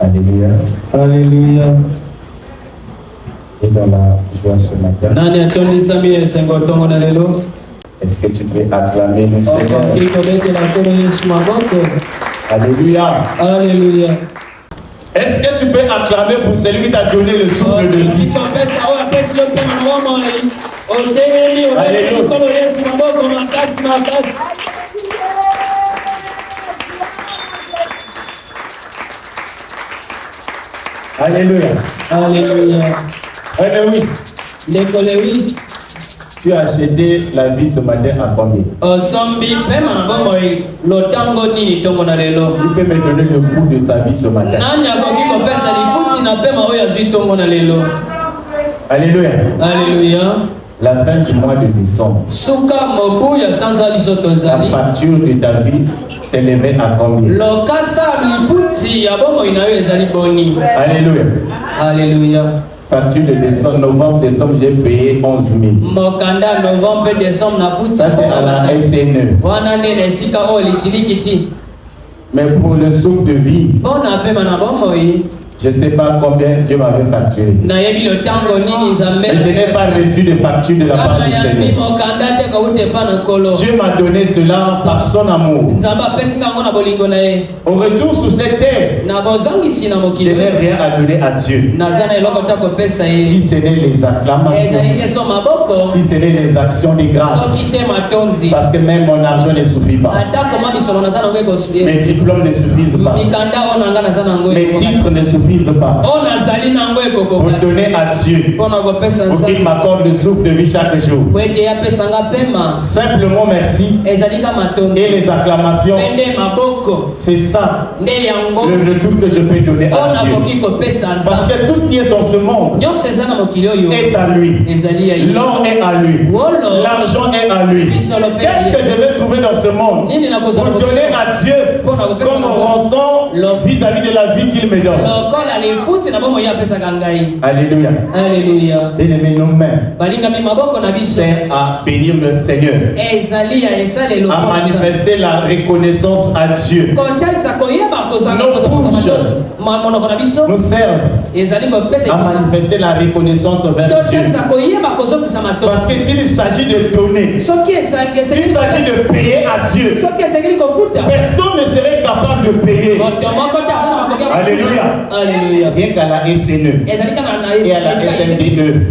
Alléluia. Alléluia. Et dans la joie ce matin, est-ce que tu peux acclamer le Seigneur? Alléluia. Alléluia. Est-ce que tu peux acclamer pour celui qui t'a donné le souffle de vie? Alléluia. Alléluia. Alléluia. Lewis. Tu as acheté la vie ce matin à combien? Tu peux me donner le coût de sa vie ce matin? Alléluia. Alléluia. La fin du mois de décembre, la facture de ta vie s'élevait à combien? Alléluia. Alléluia. Facture de décembre, novembre, décembre, j'ai payé 11 000. Ça c'est à la SNE. Mais pour le souffle de vie, je ne sais pas combien Dieu m'avait facturé. Mais je n'ai pas reçu de facture de la part du Seigneur. Dieu m'a donné cela par son amour. Au retour sur cette terre, je n'ai rien à donner à Dieu. Si ce n'est les acclamations, si ce n'est les actions de grâce, parce que même mon argent ne suffit pas. Mes diplômes ne suffisent pas. Mes titres ne suffisent pas pour donner à Dieu, pour qu'il m'accorde le souffle de vie chaque jour. Simplement merci et les acclamations, c'est ça le retour que je peux donner à Dieu. Parce que tout ce qui est dans ce monde est à lui. L'or est à lui. L'argent est à lui. Qu'est-ce que je vais trouver dans ce monde pour donner à Dieu comme rançon vis-à-vis de la vie qu'il me donne? Alléluia. Alléluia. Élevez nos mains. C'est à bénir le Seigneur. À manifester la reconnaissance à Dieu. Nous servent à manifester la reconnaissance envers Dieu. Parce que s'il s'agit de donner, s'il s'agit de payer à Dieu, personne ne serait capable de payer. Alléluia. Alléluia. Rien qu'à la SNE et à la SNDE,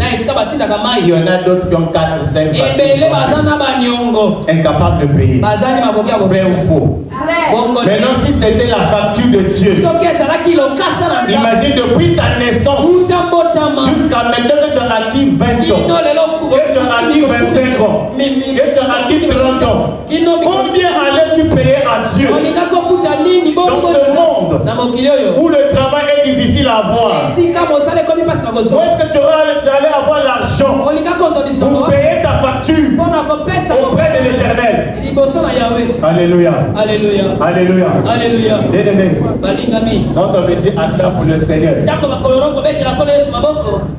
il y en a d'autres qui ont 4 ou 5 incapables de payer. Vrai ou faux? Maintenant, si c'était la facture de Dieu, imagine depuis ta naissance jusqu'à maintenant que tu as acquis 20 ans, que tu as acquis 25 ans, que tu as acquis 30 ans, combien allais-tu payer à Dieu dans ce monde où le travail est difficile à avoir? Où est-ce que tu allais avoir l'argent pour payer ta facture auprès de l'Éternel? Alléluia. Alléluia. Alléluia. Alléluia. Bien-aimé, quand on me dit acclame pour le Seigneur,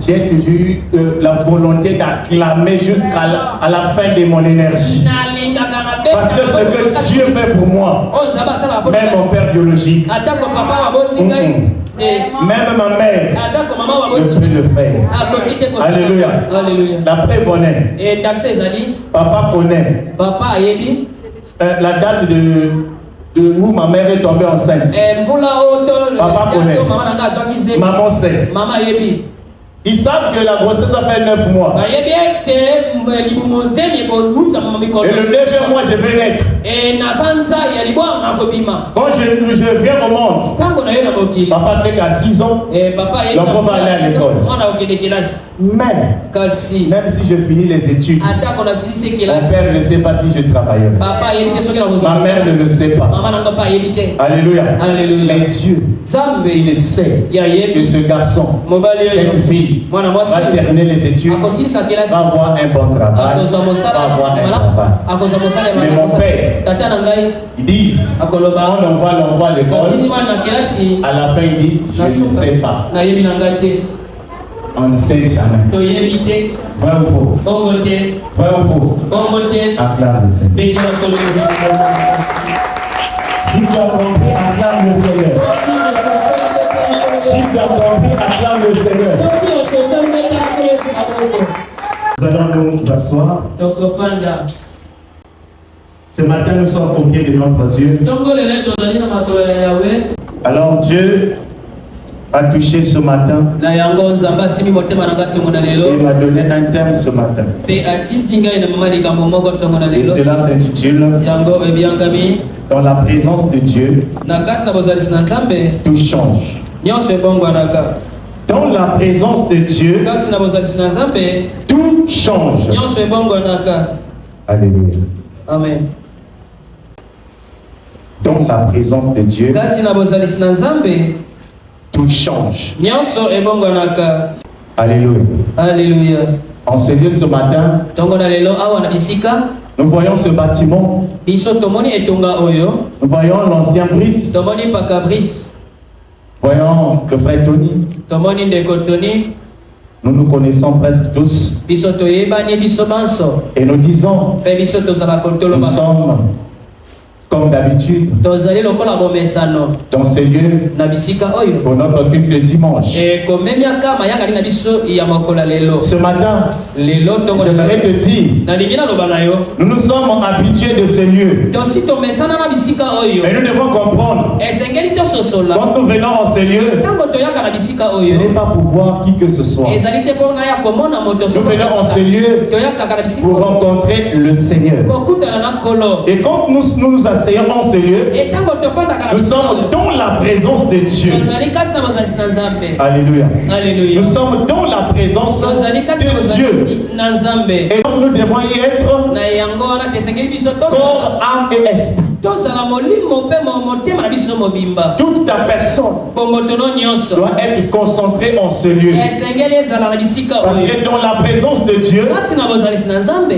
j'ai toujours eu la volonté d'acclamer jusqu'à la fin de mon énergie. Parce que ce que Dieu fait pour moi, même mon père biologique, même ma mère, je peux le faire. Alléluia. Alléluia. D'après Bonnet, papa connaît la date de où ma mère est tombée enceinte. Papa connaît. Maman sait. Ils savent que la grossesse a fait 9 mois. Et le 9e mois, je vais naître. Quand je viens au monde, papa sait qu'à 6 ans, l'enfant va aller à l'école. Même si je finis les études, mon père ne sait pas si je travaille. Ma mère ne le sait pas. Alléluia. Alléluia. Mais Dieu, il sait que ce garçon, cette fille, va terminer les études, va avoir un bon travail, va avoir un travail. Mais mon père, ils disent, on envoie l'envoi à l'école, à la fin il dit, je ne sais pas. On ne sait jamais. Vrai ou faux? Vrai ou faux? Acclame le Seigneur. Si tu as compris, acclame le Seigneur. s'asseoir. Ce matin, nous sommes au pied de notre Dieu. Alors Dieu a touché ce matin et m'a donné un thème ce matin. Et cela s'intitule Dans la présence de Dieu, tout change. Dans la présence de Dieu, tout change. Alléluia. Amen. Dans la présence de Dieu, tout change. Alléluia. Alléluia. En ce lieu ce matin, nous voyons ce bâtiment. Nous voyons l'ancien Brice. Voyons le frère Tony. Nous nous connaissons presque tous. Et nous disons, nous sommes comme d'habitude dans ces lieux pour notre culte de dimanche. Ce matin, j'aimerais te dire, nous nous sommes habitués de ces lieux. Et nous devons comprendre, quand nous venons en ces lieux, ce n'est pas pour voir qui que ce soit. Nous venons en ces lieux pour rencontrer le Seigneur. Et quand nous nous asseyons en ce lieu, nous sommes dans la présence de Dieu. Alléluia. Nous sommes dans la présence de Dieu. Et donc nous devons y être corps, âme et esprit. Toute ta personne doit être concentrée en ce lieu. Parce que dans la présence de Dieu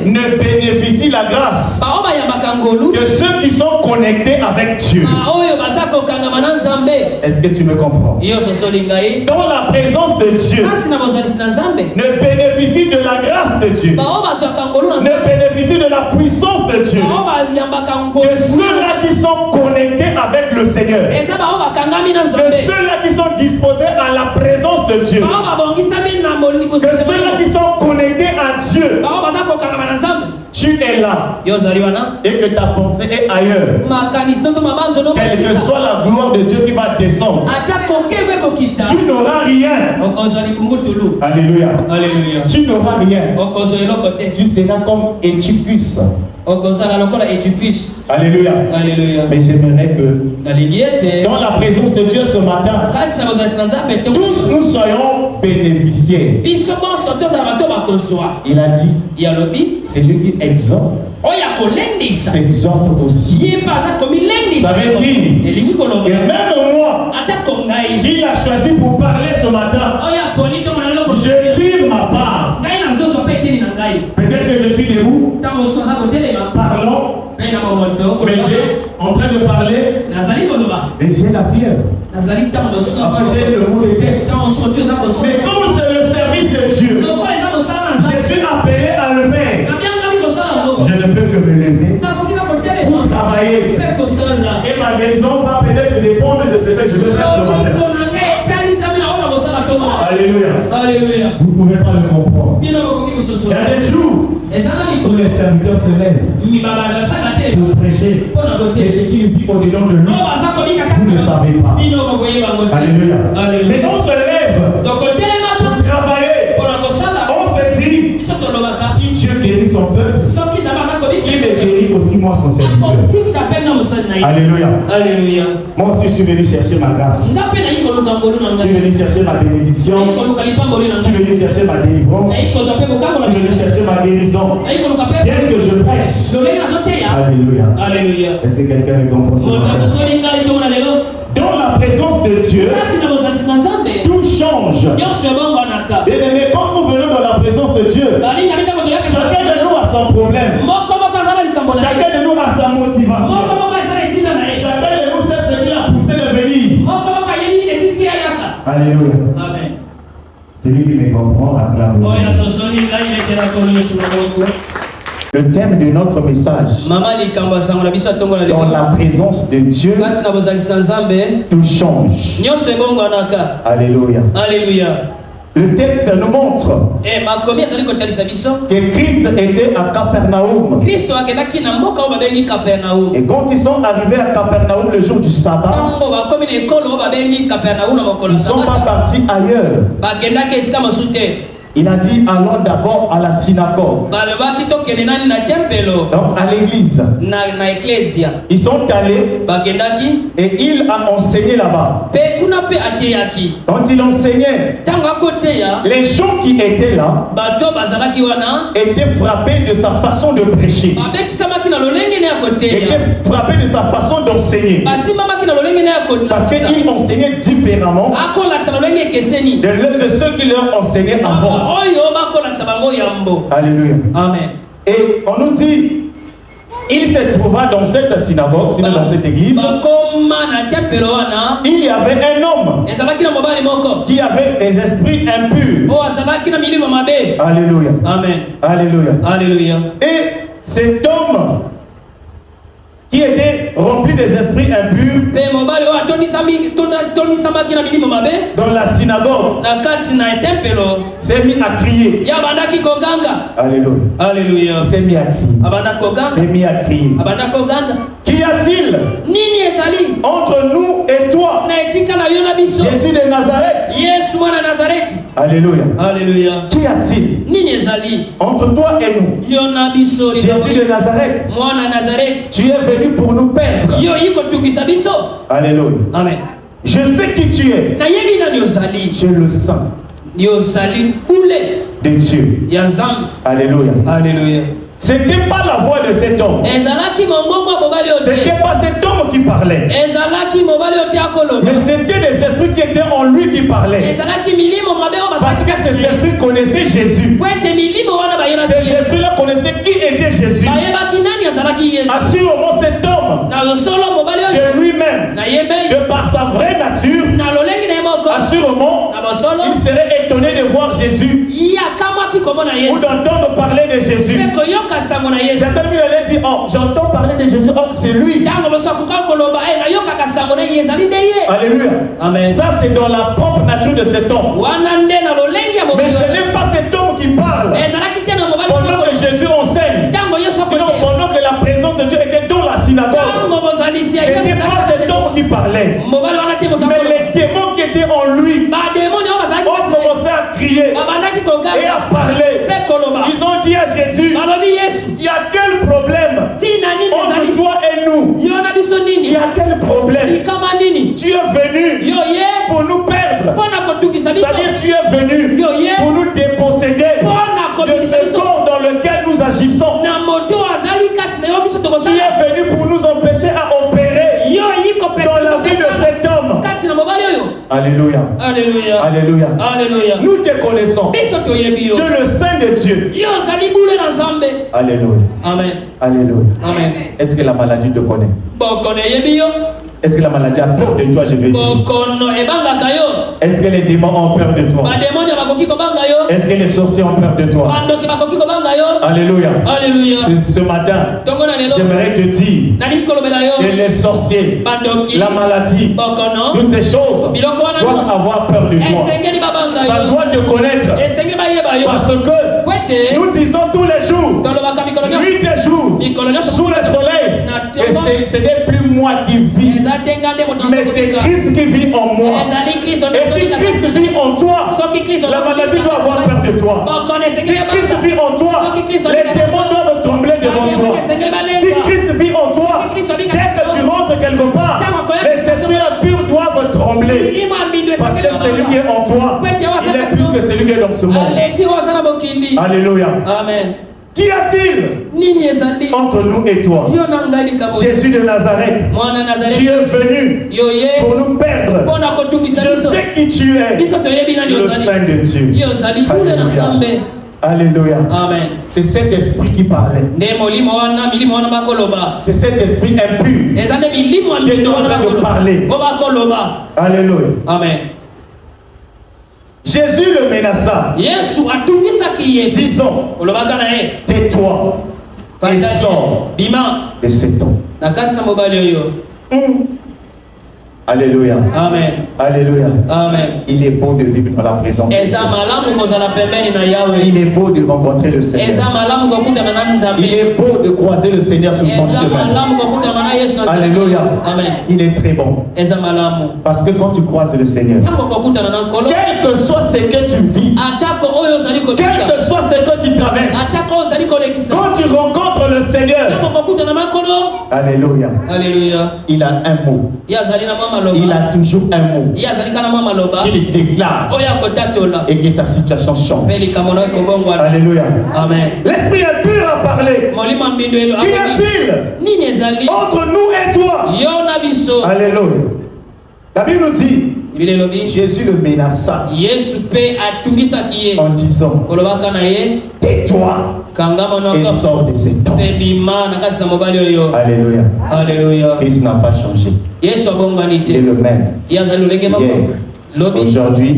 ne bénéficie la grâce que ceux qui sont connectés avec Dieu. Est-ce que tu me comprends? Dans la présence de Dieu ne bénéficie de la grâce de Dieu, ne bénéficie de la puissance de Dieu que ceux-là qui sont connectés avec le Seigneur, que ceux-là qui sont disposés à la présence de Dieu, que ceux-là qui sont connectés à Dieu. Tu es là et que ta pensée est ailleurs. Quelle que soit la gloire de Dieu qui va descendre, tu n'auras rien. Alléluia. Tu n'auras rien. Tu seras comme Éthiopus. Alléluia. Mais j'aimerais que dans la présence de Dieu ce matin, tous nous soyons bénéficiaires. Il a dit, c'est lui qui exhorte, s'exhorte aussi. Ça veut dire que même moi, qui l'a choisi pour parler ce matin, je tire ma part. Peut-être que je suis debout, parlons, mais j'ai en train de parler, et j'ai la fièvre. Après j'ai le mot de tête. Mais comme c'est le service de Dieu, je suis appelé à le faire. Je ne peux que me lever pour travailler. Et ma guérison va peut-être dépendre de ce que je veux faire ce matin. Alléluia. Vous ne pouvez pas le comprendre. Il y a des jours où les serviteurs se lèvent pour prêcher. Et ce qui vit au-dedans de lui, vous ne savez pas. Alléluia. Mais on se lève pour travailler. On se dit, si Dieu guérit son peuple, il me guérit aussi moi son serviteur. Alléluia. Moi aussi je suis venu chercher ma grâce. Je suis venu chercher ma bénédiction. Je suis venu chercher ma délivrance. Je suis venu chercher ma guérison. Bien que je prêche. Alléluia. Est-ce que quelqu'un me comprend ce matin? Dans la présence de Dieu, tout change. Et mais quand nous venons dans la présence de Dieu, chacun de nous a son problème. Chacun de nous a sa motivation. Chacun de nous sait ce qui l'a poussé de venir. Alléluia. Celui qui me comprend acclame. Le thème de notre message, dans la présence de Dieu, tout change. Alléluia. Le texte nous montre que Christ était à Capernaum. Et quand ils sont arrivés à Capernaum le jour du sabbat, ils ne sont pas partis ailleurs. Il a dit allons d'abord à la synagogue. Donc à l'église. Ils sont allés et il a enseigné là-bas. Quand il enseignait, les gens qui étaient là étaient frappés de sa façon de prêcher, étaient frappés de sa façon d'enseigner, parce qu'il enseignait différemment de ceux qui leur enseignaient avant. Alléluia. Amen. Et on nous dit, il se trouva dans cette synagogue, sinon dans cette église, il y avait un homme qui avait des esprits impurs. Alléluia. Amen. Alléluia. Alléluia. Et cet homme qui était rempli des esprits impurs dans la synagogue s'est mis à crier. Alléluia. Alléluia. Il s'est mis à crier. S'est mis à crier. Qu'y a-t-il entre nous et toi, Jésus de Nazareth? Alléluia. Alléluia. Qu'y a-t-il entre toi et nous, Jésus de Nazareth? Tu es venu pour nous perdre. Alléluia. Amen. Je sais qui tu es. Je le sens de Dieu. Alléluia. Alléluia. Ce n'était pas la voix de cet homme. Ce n'était pas cet homme qui parlait. Mais c'était des esprits qui étaient en lui qui parlaient. Parce que ces esprits connaissaient Jésus. Ces esprits-là connaissaient qui était Jésus. Assurément cet homme, de lui-même, de par sa vraie nature, assurément, il serait étonné de voir Jésus ou d'entendre parler de Jésus. Certains lui allaient dire, oh, j'entends parler de Jésus, oh, c'est lui. Alléluia. Amen. Ça, c'est dans la propre nature de cet homme. Mais ce n'est pas cet homme qui parle pendant que Jésus enseigne. Sinon, pendant que la présence de Dieu était dans la synagogue, ce n'était pas cet homme qui parlait. Mais les démons qui étaient en lui ont commencé à crier et à parler. Ils ont dit à Jésus, il y a quel problème entre toi et nous? Il y a quel problème? Tu es venu pour nous perdre. C'est-à-dire tu es venu pour nous déposséder de ce corps dans lequel nous agissons. Tu es venu pour nous empêcher à opérer dans la vie de cet homme. Alléluia. Alléluia. Alléluia. Alléluia. Nous te connaissons. Tu es le Saint de Dieu. Alléluia. Amen. Alléluia. Amen. Est-ce que la maladie te connaît? Est-ce que la maladie a peur de toi, je vais dire? Est-ce que les démons ont peur de toi? Est-ce que les sorciers ont peur de toi? Alléluia. Alléluia. Ce matin, j'aimerais te dire que les sorciers, la maladie, toutes ces choses doivent avoir peur de toi. Ça doit te connaître. Parce que nous disons tous les jours, nuit et jour, sous le soleil, que ce n'est plus moi qui vis, mais c'est Christ qui vit en moi. Et si Christ vit en toi, la maladie doit avoir peur de toi. Si Christ vit en toi, les démons doivent trembler devant toi. Si Christ vit en toi, dès que tu rentres quelque part, les esprits impurs doivent trembler. Parce que celui qui est en toi, il est plus que celui qui est dans ce monde. Alléluia. Amen. Qu'y a-t-il entre nous et toi? Jésus de Nazareth, tu es venu pour nous perdre. Je sais qui tu es, le Saint de Dieu. Alléluia. Alléluia. Amen. C'est cet esprit qui parlait. C'est cet esprit impur qui est en train de parler. Alléluia. Amen. Jésus le menaça, disons, tais-toi et sors de cet homme. Alléluia. Amen. Alléluia. Amen. Il est beau de vivre dans la présence de Dieu. Il est beau de rencontrer le Seigneur. Il est beau de croiser le Seigneur sur son chemin. Alléluia. Amen. Il est très bon. Parce que quand tu croises le Seigneur, quel que soit ce que tu vis, quel que soit ce que tu traverses, quand tu rencontres le Seigneur, Alléluia. Alléluia. Il a un mot. Il a toujours un mot qu'il déclare et que ta situation change. Alléluia. Amen. L'esprit impur a parlé. Qu'y a-t-il entre nous et toi? Alléluia. La Bible nous dit, Jésus le menaça en disant, tais-toi et sors de cet homme. Alléluia. Alléluia. Christ n'a pas changé. Il est le même. Hier, aujourd'hui,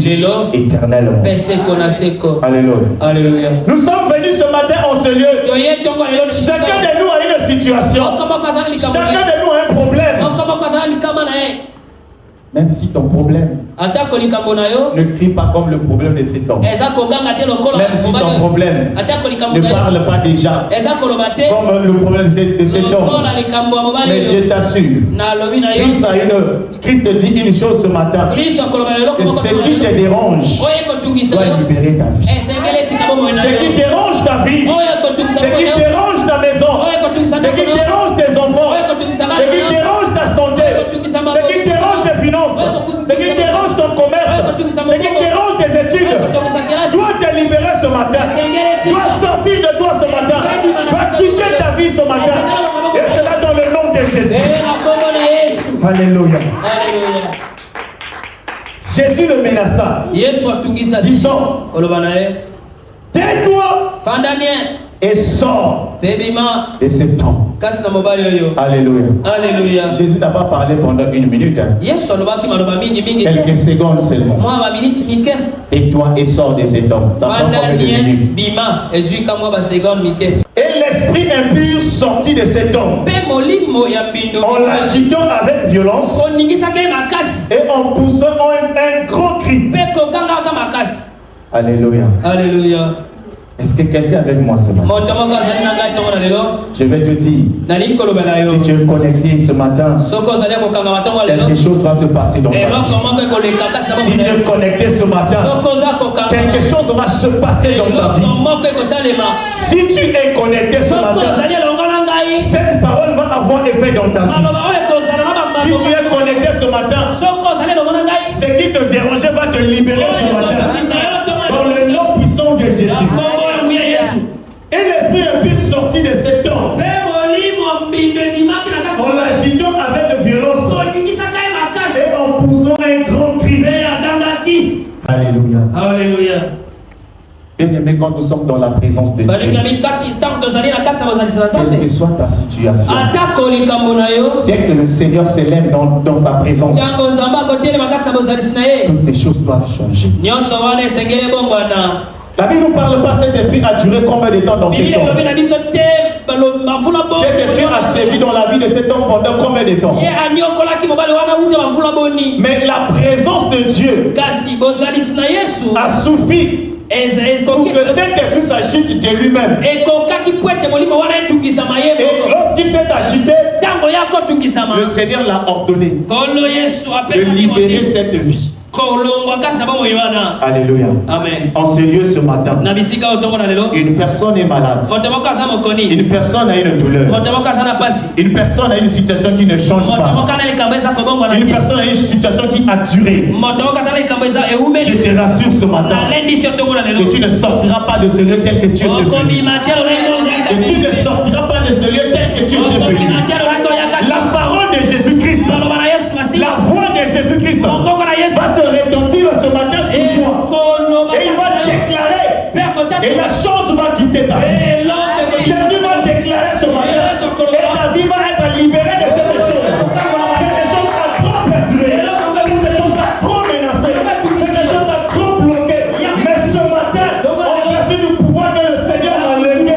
éternellement. Alléluia. Alléluia. Nous sommes venus ce matin en ce lieu. Chacun de nous a une situation. Chacun de nous a un problème. Même si ton problème ne crie pas comme le problème de cet homme. Même si ton problème ne parle pas déjà comme le problème de cet homme. Mais je t'assure, Christ te dit une chose ce matin. Que ce qui te dérange doit libérer ta vie. Ce qui dérange ta vie, ce qui dérange ta maison, ce qui dérange tes enfants, ce qui dérange ta santé, ce qui dérange tes finances, ce qui dérange ton commerce, ce qui dérange tes études, dois te libérer ce matin, dois sortir de toi ce matin, dois quitter ta vie ce matin, et cela dans le nom de Jésus. Alléluia. Jésus le menaça, disant, tais-toi et sors de cet homme. Alléluia. Alléluia. Jésus n'a pas parlé pendant une minute. Quelques secondes seulement. Tais-toi et sors de cet homme. Ça prend combien de minutes? Et l'esprit impur sortit de cet homme en l'agitant avec violence et en poussant un grand cri. Alléluia. Alléluia. Est-ce que quelqu'un avec moi ce matin? Je vais te dire, si tu es connecté ce matin, quelque chose va se passer dans ta vie. Si tu es connecté ce matin, quelque chose va se passer dans ta vie. Si tu es connecté ce matin, cette parole va avoir effet dans ta vie. Si tu es connecté ce matin, ce qui te dérangeait va te libérer ce matin. Dans le nom puissant de Jésus. Et l'esprit impur sorti de cet homme en l'agitant avec violence et en poussant un grand cri. Alléluia. Alléluia. Bien-aimé, quand nous sommes dans la présence de Dieu, quelle que soit ta situation, dès que le Seigneur s'élève dans sa présence, toutes ces choses doivent changer. La Bible ne parle pas, cet esprit a duré combien de temps dans cet homme? Cet esprit a servi dans la vie de cet homme pendant combien de temps? Mais la présence de Dieu a suffi pour que cet esprit s'agite de lui-même. Et lorsqu'il s'est agité, le Seigneur l'a ordonné de libérer cette vie. Alléluia. Amen. En ce lieu ce matin, une personne est malade. Une personne a une douleur. Une personne a une situation qui ne change pas. Une personne a une situation qui a duré. Je te rassure ce matin que tu ne sortiras pas de ce lieu tel que tu es devenu. Que tu ne sortiras pas de ce lieu tel que tu es devenu. La parole de Jésus-Christ, la voix de Jésus-Christ va se retentir ce matin sur toi. Et il va déclarer. Et la chose va quitter ta vie. Jésus va déclarer ce matin. Et ta vie va être libérée de cette chose. Cette chose a trop perturbé. Cette chose a trop menacé. Cette chose a trop bloqué. Mais ce matin, en vertu du pouvoir que le Seigneur m'a levé, de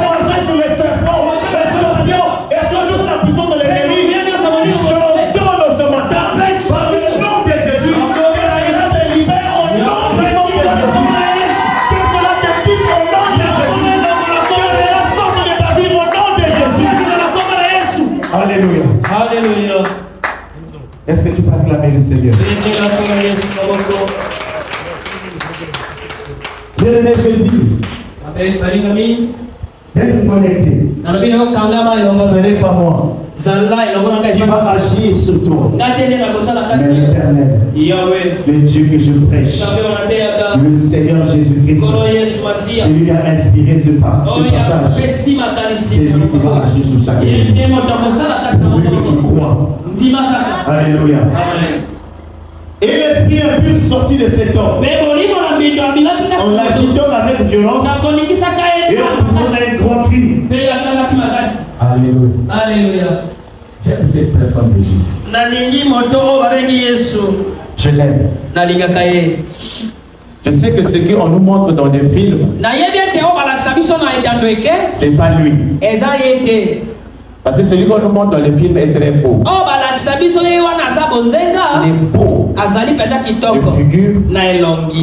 marcher sur les serpents, les scorpions et sur toute la puissance de l'ennemi, je donne ce matin Alléluia. Est-ce que tu peux acclamer le Seigneur? Bien-aimé, je dis, d'être connecté. Ce n'est pas moi qui va agir sur toi, mais l'Éternel, le Dieu que je prêche, le Seigneur Jésus-Christ, celui qui a inspiré ce passage, c'est lui qui va agir sur chacun. Je veux que tu crois. Alléluia. Et l'esprit impur sorti de cet homme, en l'agitant avec violence, et en poussant un grand cri. Alléluia. Alléluia. J'aime cette personne de Jésus. Je l'aime. Je sais que ce qu'on nous montre dans les films, c'est pas lui. Parce que celui qu'on nous montre dans les films est très beau. Il est beau de figure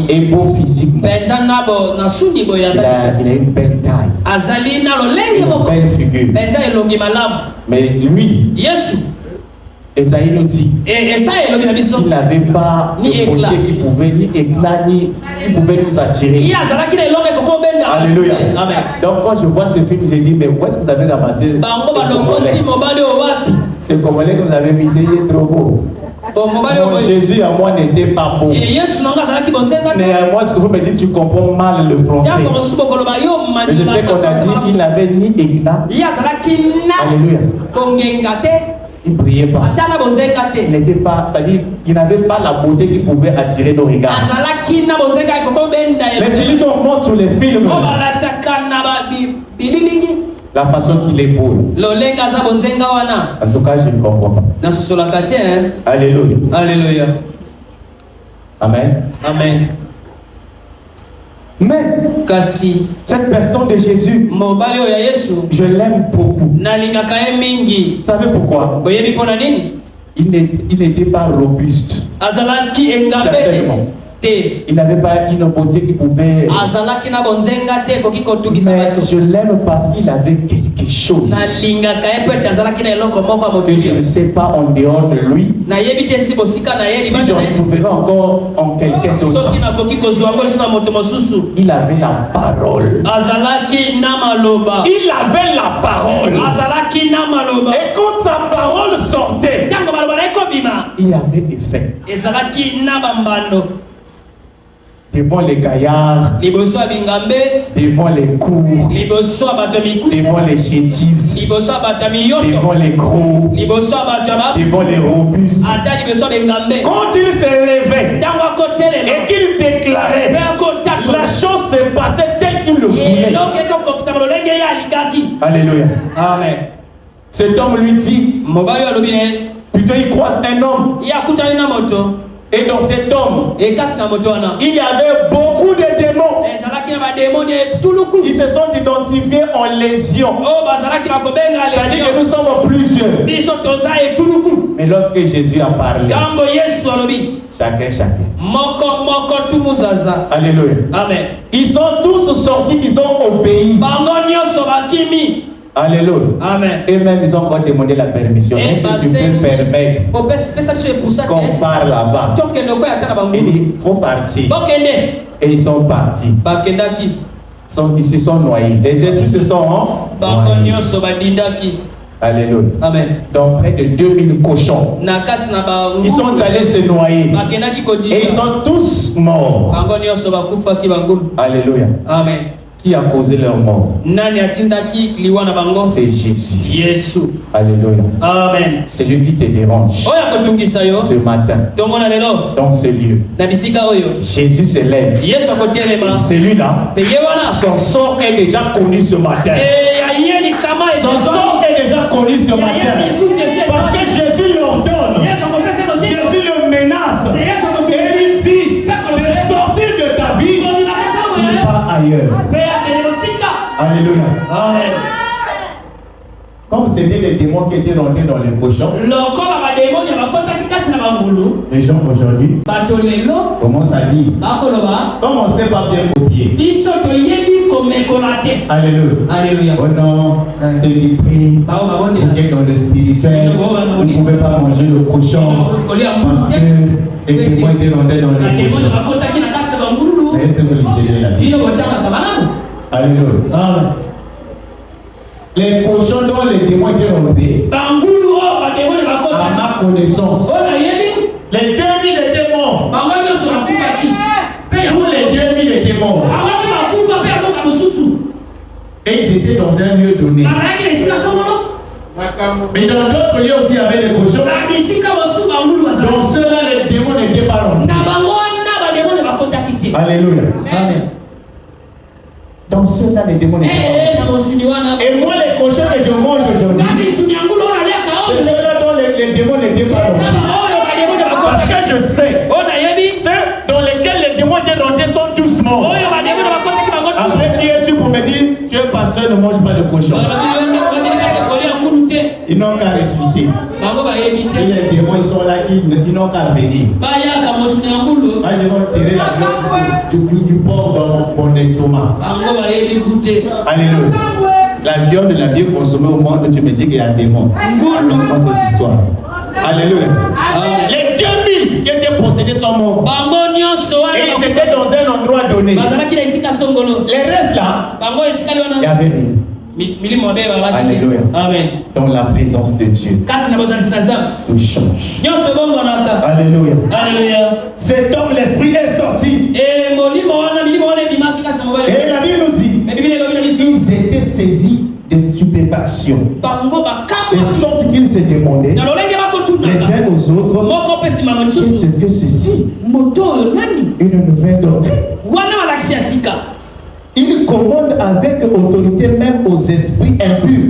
et beau physiquement. Il a une belle taille, une belle figure. Mais lui, Esaïe nous dit qu'il n'avait pas de beauté qui pouvait ni éclat ni qui pouvait nous attirer. Alléluia. Donc quand je vois ce film, je dis mais où est-ce que vous avez ramassé ce Congolais que vous avez mis? Il est trop beau. Mon Jésus à moi n'était pas beau. Mais à moi, ce que vous me dites, tu comprends mal le français. Mais je sais qu'on a dit qu'il n'avait ni éclat. Alléluia. Il ne brillait pas. Il n'était pas, c'est-à-dire, il n'avait pas la beauté qui pouvait attirer nos regards. Mais celui qu'on montre sur les films, la façon qu'il est beau. En tout cas, je ne comprends pas. Alléluia. Alléluia. Amen. Amen. Mais cette personne de Jésus, je l'aime beaucoup. Vous savez pourquoi? Il n'était pas robuste. Certainement. Il n'avait pas une beauté qui pouvait. Mais je l'aime parce qu'il avait quelque chose que je ne sais pas en dehors de lui. Si je retrouverais encore en quelqu'un d'autre, il avait la parole. Il avait la parole. Et quand sa parole sortait, il avait effet. Devant les gaillards, devant les cours, devant les chétifs, devant les gros, devant les robustes. Quand il s'élevait et qu'il déclarait, la chose se passait telle qu'il le voulait. Alléluia. Amen. Cet homme lui dit, plutôt il croise un homme. Et dans cet homme, il y avait beaucoup de démons. Ils se sont identifiés en légion. C'est-à-dire que nous sommes plusieurs. Mais lorsque Jésus a parlé, chacun. Alléluia. Amen. Ils sont tous sortis, ils ont obéi. Alléluia. Amen. Et même ils ont encore demandé la permission. Est-ce que tu peux permettre qu'on parle là-bas? Il dit, il faut partir. Et ils sont partis. Ils se sont noyés. Les esprits se sont noyés. Alléluia. Amen. Donc près de 2000 cochons. Ils sont allés se noyer. Et ils sont tous morts. Alléluia. Amen. Qui a causé leur mort? C'est Jésus. Alléluia. Amen. C'est lui qui te dérange ce matin dans ce lieu. Jésus s'élève. Celui-là, son sort est déjà connu ce matin. Son sort est déjà connu ce matin. Parce que Jésus l'ordonne. Jésus le menace. Et il dit de sortir de ta vie. Il pas ailleurs. Alléluia. Amen. Comme c'était les démons qui étaient rentrés dans les cochons, les gens aujourd'hui commencent à dire, comme on ne sait pas bien copier, Alléluia. Oh non, c'est du prix. Vous êtes dans le spirituel. Vous ne pouvez pas manger le cochon. Parce que les démons étaient rentrés dans les cochons. Est-ce que vous lisez la Bible? Alléluia. Les cochons dont les démons étaient rentrés, à ma connaissance, les 2000 étaient morts. Tous les 2000 étaient morts. Et ils étaient dans un lieu donné. Mais dans d'autres lieux aussi, il y avait des cochons. Dans ceux-là, les démons n'étaient pas rentrés. Alléluia. Amen. Dans ceux-là, les démons n'étaient pas rentrés. Et moi, les cochons que je mange aujourd'hui, c'est ceux-là dont les démons n'étaient pas rentrés. Parce que je sais, ceux dans lesquels les démons étaient rentrés sont tous morts. Après, qui es-tu pour me dire, tu es pasteur, ne mange pas de cochon? Ils n'ont qu'à ressusciter. Et les démons, ils sont là, ils n'ont qu'à venir. Moi, je vais tirer la viande du porc dans mon estomac. Alléluia. La viande de la vie consommée au monde, tu me dis qu'il y a des démons. Notre histoire. Alléluia. Les 2000 qui étaient possédés sont morts. Et ils étaient dans un endroit donné. Les restes là, il y avait rien. Alléluia. Amen. Dans la présence de Dieu, tout change. Alléluia. Alléluia. Cet homme, l'esprit est sorti. Et la Bible nous dit, ils étaient saisis de stupéfaction. De sorte qu'ils se demandaient les uns aux autres, qu'est-ce que ceci? Une nouvelle doctrine. Il commande avec autorité même aux esprits impurs.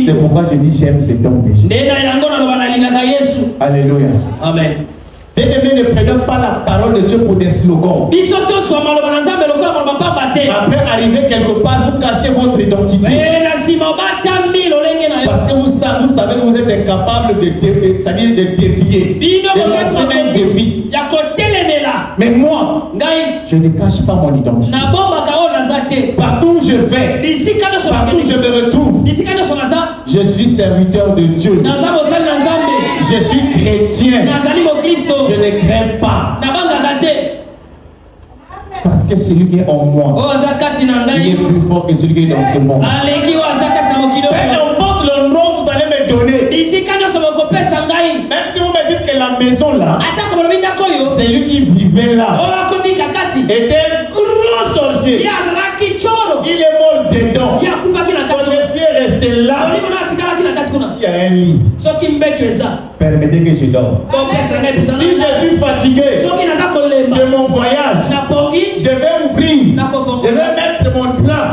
C'est pourquoi je dis j'aime cet homme de Jésus. Alléluia. Amen. Bien-aimés, ne prenons pas la parole de Dieu pour des slogans. Après arriver quelque part, vous cachez votre identité. Parce que vous savez que vous êtes incapable de dévier. De lancer un défi. Mais moi, je ne cache pas mon identité. Partout où je vais, partout où je me retrouve, je suis serviteur de Dieu. Je suis chrétien. Je ne crains pas. Parce que celui qui est en moi, il est plus fort que celui qui est dans ce monde. Peu importe le nom que vous allez me donner, même si vous me dites que la maison là, celui qui vivait là était un gros sorcier. Il est mort dedans. Son esprit est resté là. S'il y a un lit, permettez que je dorme. Si je suis fatigué de mon voyage, je vais ouvrir, je vais mettre mon drap,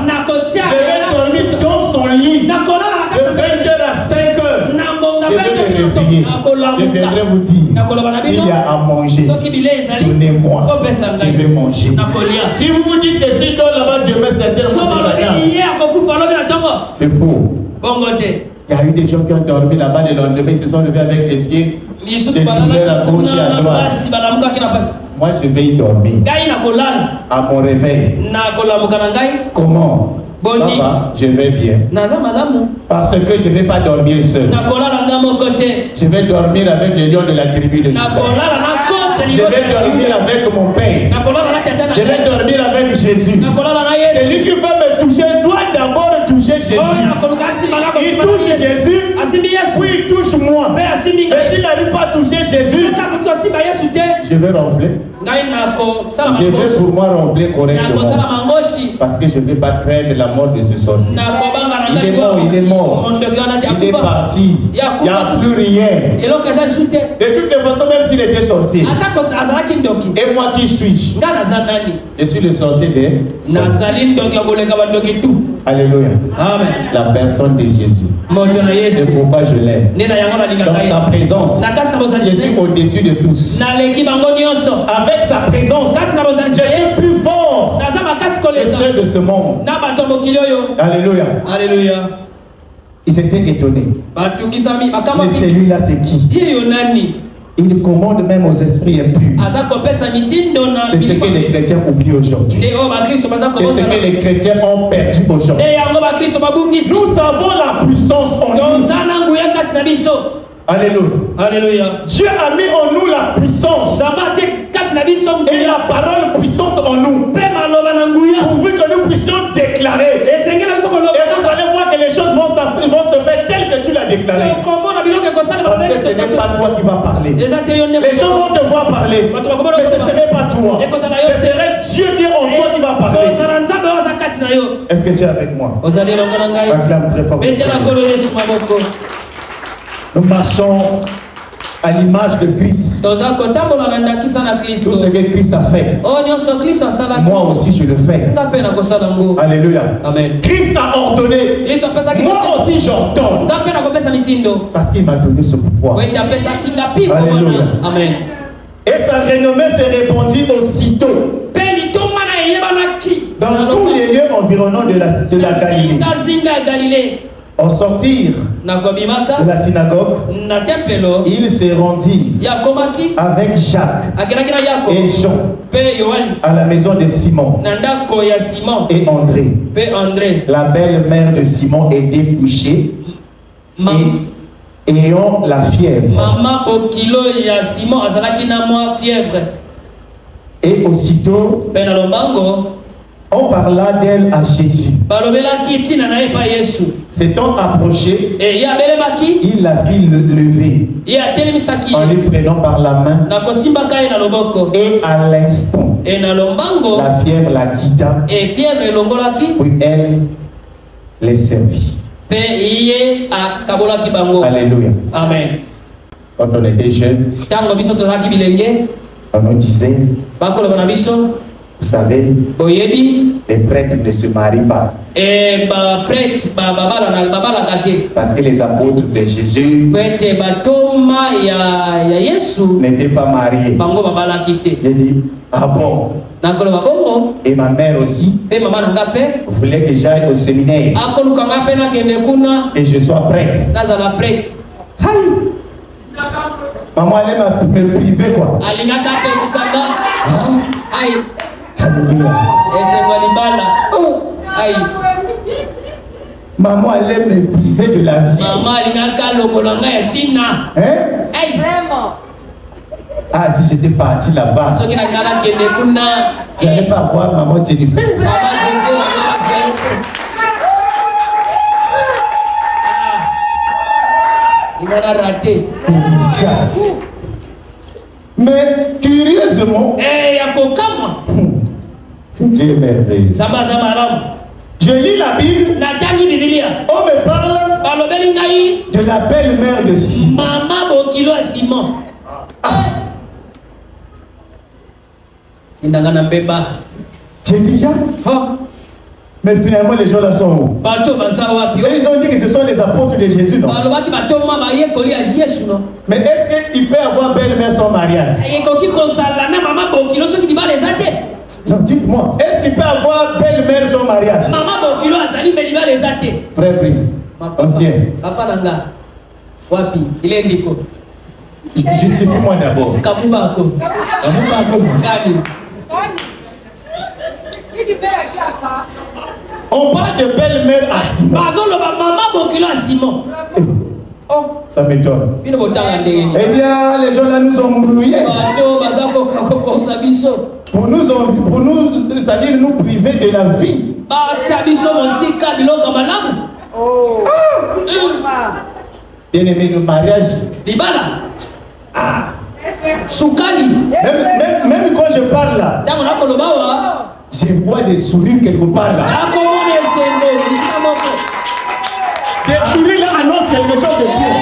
je vais dormir dans son lit de 20h à 5h. Je vais me réveiller. Je viendrai vous dire, s'il y a à manger, donnez-moi, je vais manger. Si vous vous dites que si toi là-bas demain c'est c'est faux. Il y a eu des gens qui ont dormi là-bas le lendemain, ils se sont levés avec des pieds, des douleurs à gauche et à droite. Moi je vais y dormir. À mon réveil. Comment? Papa, je vais bien. Parce que je ne vais pas dormir seul. Je vais dormir avec les lions de la tribu de Juda. Je vais dormir avec mon Père. Je vais dormir avec Jésus. Celui qui veut me toucher doit d'abord toucher Jésus. Il touche Jésus, puis il touche moi. Et s'il n'arrive pas à toucher Jésus, je vais ronfler. Je vais pour moi ronfler correctement. Parce que je ne vais pas craindre la mort de ce sorcier. Il est mort, il est mort. Il est parti. Il n'y a plus rien. De toutes les façons, même s'il était sorcier. Et moi qui suis-je? Je suis le sorcier de Alléluia. Amen. La personne de Jésus. C'est pourquoi je l'aime. Dans sa présence, je suis au-dessus de tous. Avec sa présence, je suis plus fort que ceux de ce monde. Alléluia. Alléluia. Ils étaient étonnés. Mais celui-là, c'est qui? Il commande même aux esprits impurs. C'est ce que les chrétiens oublient aujourd'hui. C'est ce que les chrétiens ont perdu aujourd'hui. Nous avons la puissance en nous. Alléluia. Alléluia. Dieu a mis en nous la puissance. Et la parole puissante en nous. Pourvu que nous puissions déclarer. Et vous allez voir que les choses vont se faire telles que tu l'as déclaré. Parce que ce n'est pas toi qui vas parler. Les gens vont te voir parler. Mais ce ne serait pas toi. Ce serait Dieu qui est en toi qui va parler. Est-ce que tu es avec moi? Acclame très fort. Nous marchons à l'image de Christ. Tout ce que Christ a fait, moi aussi je le fais. Alléluia. Amen. Christ a ordonné, moi aussi j'ordonne. Parce qu'il m'a donné ce pouvoir. Alléluia. Amen. Et sa renommée s'est répandue aussitôt dans tous les lieux environnants de la Galilée. Au sortir de la synagogue, il s'est rendu avec Jacques et Jean à la maison de Simon et André. La belle-mère de Simon était couchée et ayant la fièvre. Et aussitôt, on parla d'elle à Jésus. S'étant approché, il la fit lever en lui prenant par la main. Et à l'instant, la fièvre la quitta. Puis elle les servit. Alléluia. Amen. Quand on était jeunes, on nous disait, vous savez, les prêtres ne se marient pas. Parce que les apôtres de Jésus n'étaient pas mariés. J'ai dit, ah bon? Et ma mère aussi voulait que j'aille au séminaire et je sois prêtre. Maman allait me priver quoi? Alléluia. Maman allait me priver de la vie. Hein? Ah, si j'étais parti là-bas, je n'allais pas voir maman Jennifer. Il a raté. Mais curieusement, Dieu est merveilleux. Je lis la Bible. On me parle de la belle-mère de Simon. J'ai dit, mais finalement les gens là sont où? Et ils ont dit que ce sont les apôtres de Jésus, non? Mais est-ce qu'il peut avoir belle-mère sans mariage? Non, dites-moi, est-ce qu'il peut avoir belle-mère sans mariage? Frère Brice, ancien. Je suis moi d'abord. On parle de belle-mère à Simon. Oh, ça m'étonne. Eh bien, les gens là nous ont brouillés. Pour nous, c'est-à-dire nous priver de la vie. Bien aimé, le mariage. Même quand je parle là, je vois des sourires quelque part là. Des sourires là annoncent quelque chose de bien.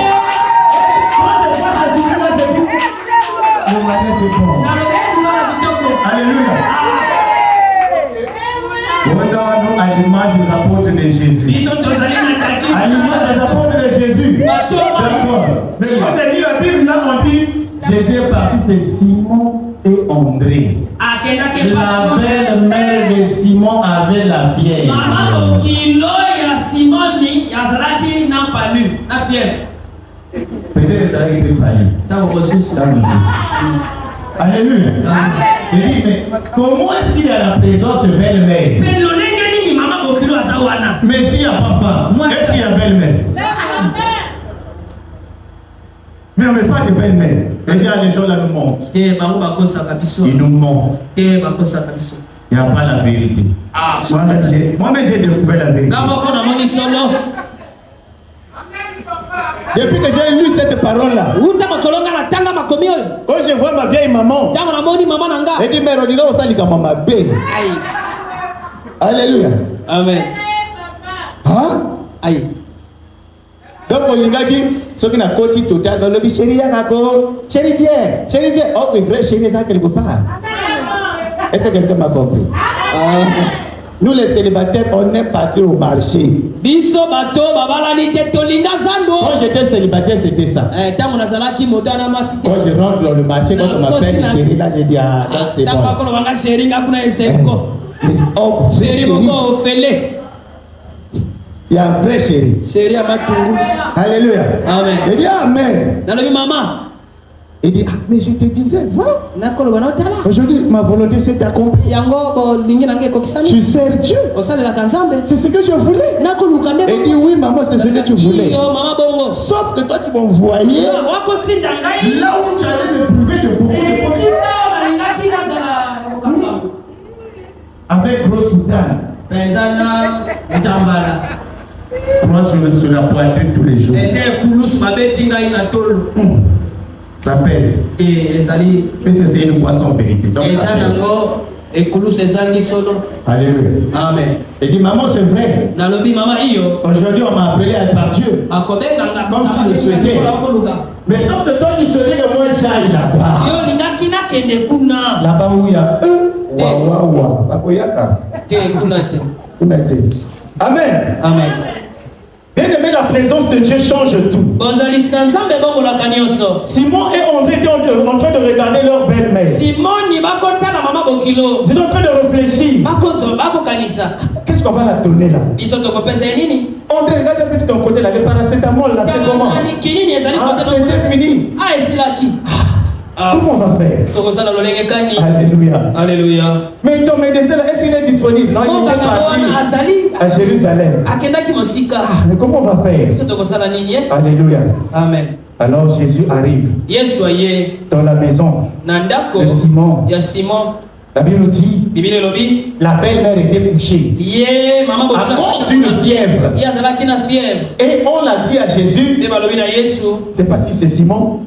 Le mariage est bon. Alléluia. Regardons à l'image des apôtres de Jésus. À l'image des apôtres de Jésus. D'accord. Mais quand j'ai lu la Bible, là on dit Jésus est parti, c'est Simon et André. La belle-mère de Simon avait la fièvre. Peut-être ça arrive de faillir. Alléluia. Il dit, mais comment est-ce qu'il y a la présence de belle-mère? Mais s'il n'y a pas femme, est-ce qu'il y a belle-mère? Mais on ne met pas de belle-mère. Regarde, les gens là nous montrent. Ils nous montrent. Il n'y a pas la vérité. Moi-même, j'ai découvert la vérité. Depuis que j'ai lu cette parole-là, quand je vois ma vieille maman, elle dit, mais Rodina, on s'allie comme ma belle. Alléluia. Amen. Hein? Aïe. Donc, on lui a dit, ce qui n'a pas dit tout à l'heure, le chéri, chéri, viens. Oh, oui, vrai, chéri, ça quelque part. Est-ce que quelqu'un m'a compris? Nous, les célibataires, on est partis au marché. Quand j'étais célibataire, c'était ça. Quand je rentre dans le marché, quand on m'appelle chéri, là, je dis, ah, donc c'est bon. Oh, chéri. Il y a un vrai chéri. Alléluia. Amen. Il dit amen. Il dit, ah, mais je te disais, voilà. Aujourd'hui, ma volonté s'est accomplie. Tu sers Dieu. C'est ce que je voulais. Il dit, oui, maman, c'est ce que tu voulais. Sauf que toi, tu m'envoyais là où tu allais me prouver de beaucoup de choses. Avec gros soutane. Moi, sur la poitrine tous les jours. Ça pèse. Mais c'est une poisson vérité. Donc, alléluia. Amen. Il dit, maman, c'est vrai. Aujourd'hui, on m'a appelé par Dieu. Comme tu le souhaitais. Mais sauf que toi, tu souhaitais que moi j'aille là-bas. Là-bas où il y a Amen. Amen. Bien aimé, la présence de Dieu change tout. Simon et André étaient en train de regarder leur belle-mère. Ils étaient en train de réfléchir. Qu'est-ce qu'on va la donner là? André, regarde un peu de ton côté là, le paracétamol là, c'est comment? Ah, c'était fini. Comment on va faire? Alléluia. Alléluia. Mais ton médecin là, est-ce qu'il est disponible? Non, il est parti à Jérusalem. Mais comment on va faire? Alléluia. Amen. Alors Jésus arrive dans la maison de Simon. La Bible nous dit, la belle-mère était couchée à cause d'une fièvre. Et on l'a dit à Jésus, c'est pas si c'est Simon,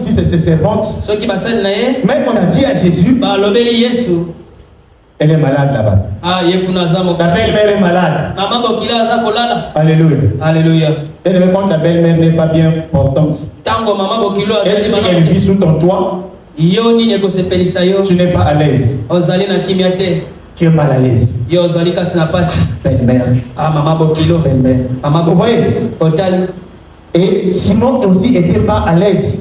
si c'est ses servantes, mais on a dit à Jésus, elle est malade là-bas. La belle-mère est malade. Alléluia. Alléluia. Et quand la belle-mère n'est pas bien portante, est-ce qu'elle vit sous ton toit? Tu n'es pas à l'aise. Tu es mal à l'aise. Belle-mère. Vous voyez? Et Simon aussi était pas à l'aise.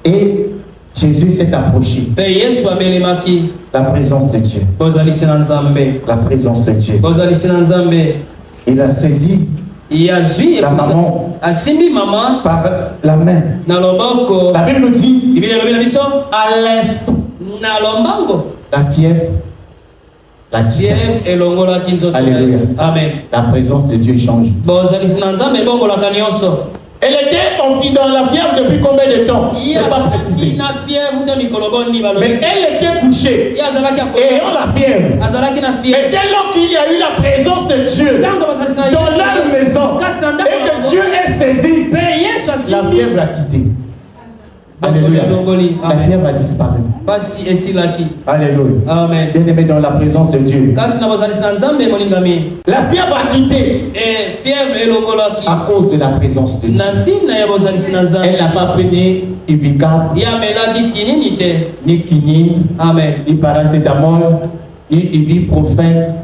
Et Jésus s'est approché. La présence de Dieu. La présence de Dieu. Il a saisi la maman par la main. La Bible nous dit à l'instant la fièvre. Alléluia. Amen. La présence de Dieu change. Elle était dans la fièvre depuis combien de temps? C'est pas précisé. Mais elle était couchée et ayant la fièvre. Et dès lors qu'il y a eu la présence de Dieu dans leur maison et que Dieu est saisi, la fièvre a quitté. Alléluia. La fièvre a disparu. Alléluia. Amen. Bien aimé dans la présence de Dieu. La fièvre a quitté à cause de la présence de Dieu. Elle n'a pas pris ni Ibucap, ni quinine, ni paracétamol, ni ibuprofène,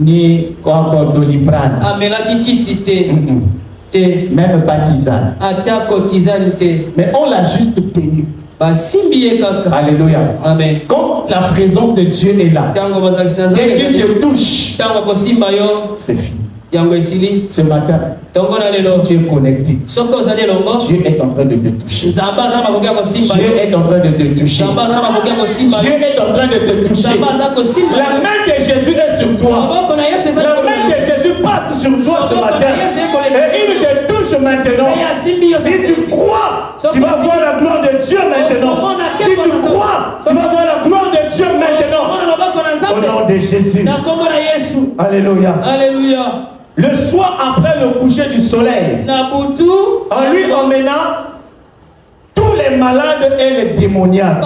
ni encore Doliprane. Même pas tisane. Mais on l'a juste tenu. Alléluia. Amen. Quand la présence de Dieu est là, quelqu'un te touche, c'est fini. Ce matin, si tu es connecté, Dieu est en train de te toucher. Dieu est en train de te toucher. Dieu est en train de te toucher. La main de Jésus est sur toi. La main de Jésus passe sur toi ce matin. Et il te touche maintenant. Si tu crois, tu vas voir la gloire de Dieu maintenant. Si tu crois, tu vas voir la gloire de Dieu maintenant. Au nom de Jésus. Alléluia. Alléluia. Le soir après le coucher du soleil, en lui emmenant tous les malades et les démoniaques.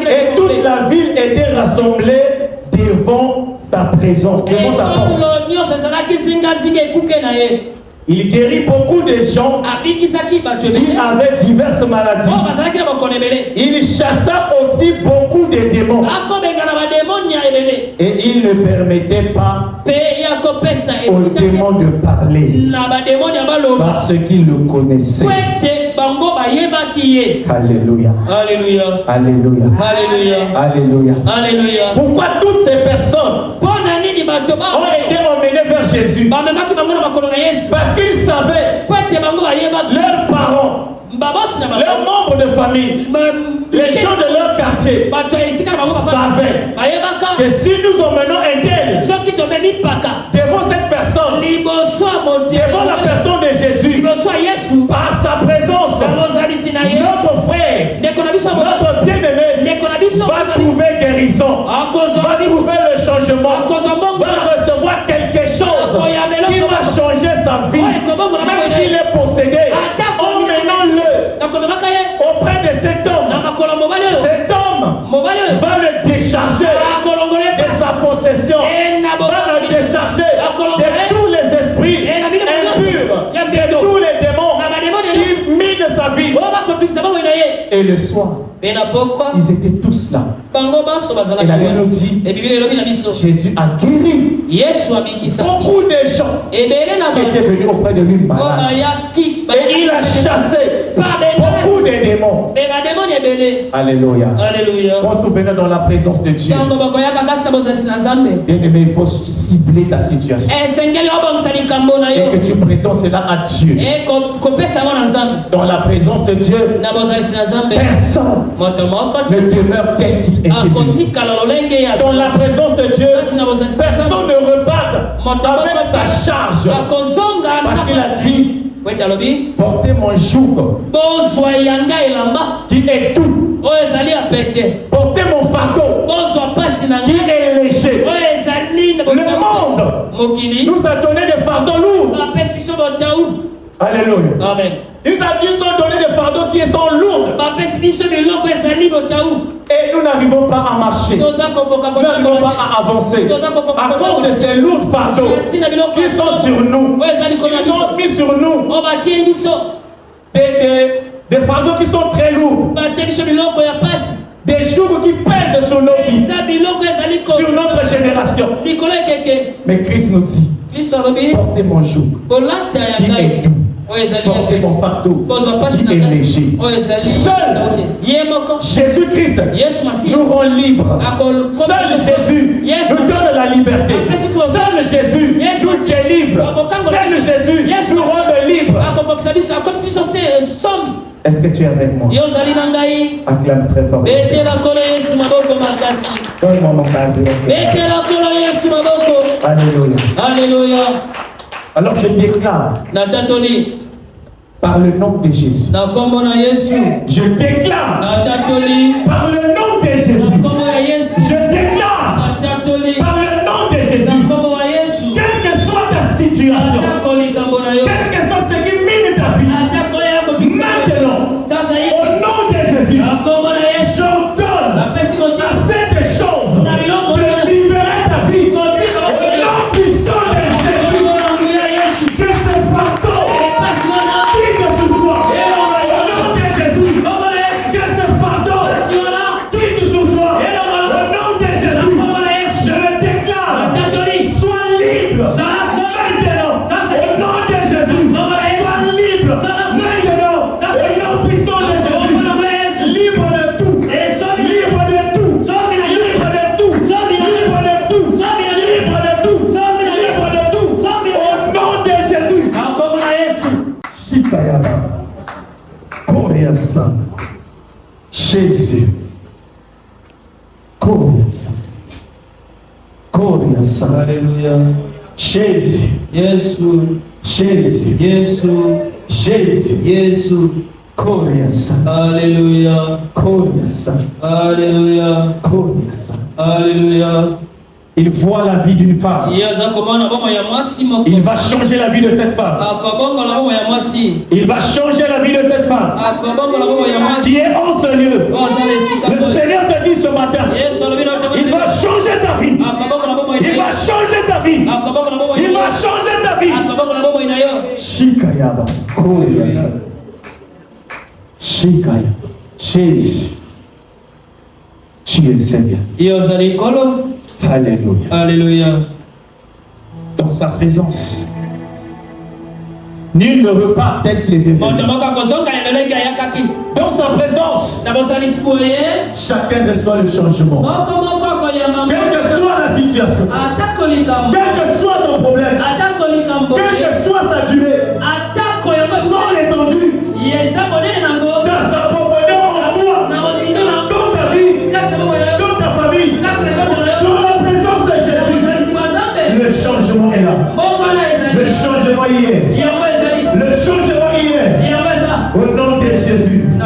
Et toute la ville était rassemblée devant sa présence, devant sa porte. Il guérit beaucoup de gens qui avaient diverses maladies. Il chassa aussi beaucoup de démons. Et il ne permettait pas aux démons de parler parce qu'il le connaissait. Alléluia. Alléluia. Alléluia. Alléluia. Alléluia. Alléluia. Pourquoi toutes ces personnes ont été emmenées vers Jésus? Parce qu'ils savaient, leurs parents, leurs membres de famille, les gens de leur quartier savaient que si nous emmenons un tel devant cette personne, devant la personne de Jésus, par sa présence, notre frère, notre bien-aimé va trouver guérison, va trouver le changement, va recevoir quelque chose qui va changer sa vie, même s'il est possédé. Emmenons-le auprès de cet homme. Cet homme va le décharger de sa possession, va le décharger de tous les esprits impurs, de tous les démons qui minent sa vie. Et le soir, ils étaient tous là. Et la Bible nous dit, Jésus a guéri beaucoup de gens qui étaient venus auprès de lui malades. Et il a chassé beaucoup de démons. Alléluia. Alléluia. Quand nous venons dans la présence de Dieu, bien-aimé, il faut cibler ta situation. Et que tu présentes cela à Dieu. Dans la présence de Dieu, personne ne demeure tel qu'il est. Dans la présence de Dieu, personne ne repart avec sa charge. Parce qu'il a dit, portez mon joug qui est tout. Portez mon fardeau qui est léger. Le monde nous a donné des fardeaux lourds. Alléluia. Amen. Ils ont donné des fardeaux qui sont lourds. Et nous n'arrivons pas à marcher. Nous n'arrivons pas à avancer. À cause de ces lourds fardeaux qui sont sur nous. Ils ont mis sur nous des fardeaux qui sont très lourds. Des jougs qui pèsent sur nos vies, sur notre génération. Mais Christ nous dit, portez mon joug qui est doux. Portez mon fardeau qui est léger. Seul Jésus-Christ nous rend libres. Seul Jésus nous donne la liberté. Seul Jésus nous délivre. Seul Jésus nous rend libres. Est-ce que tu es avec moi? Acclame très fort. Donne-moi mon cœur. Alléluia. Alléluia. Alors je déclare par le nom de Jésus. Je déclare par le nom de Jésus. Je déclare par le nom de Jésus. Quelle que soit ta situation, quel que soit ce qui mine ta vie, maintenant, au nom de Jésus, j'ordonne à cette chose de libérer ta vie. Au nom puissant de Jésus, que ce fardeau quitte sur toi. Au nom de Jésus, que ce fardeau quitte sur toi. Au nom de Jésus, je le déclare. Sois libre. Maintenant, au nom de Jésus. Jésus. Alléluia. Jésus. Jésus. Jésus. Jésus. Jésus. Jésus. Alléluia. Alléluia. Alléluia. Il voit la vie d'une femme. Il va changer la vie de cette femme. Il va changer la vie de cette femme qui est en ce lieu. Le Seigneur te dit ce matin, il va changer ta vie. Il va changer ta vie. Il va changer ta vie. Shikayaba. Shikaya. Jésus. Tu es Seigneur. Alléluia. Alléluia. Dans sa présence. Nul ne repart tel qu'il était. Dans sa présence, chacun reçoit le changement. Quelle que soit la situation, quel que soit ton problème, quelle que soit sa durée, sans l'étendue, dans sa profondeur en toi, dans ta vie, dans ta famille, dans la présence de Jésus, le changement est là. Le changement y est. Le changement y est. Au nom de Jésus. Au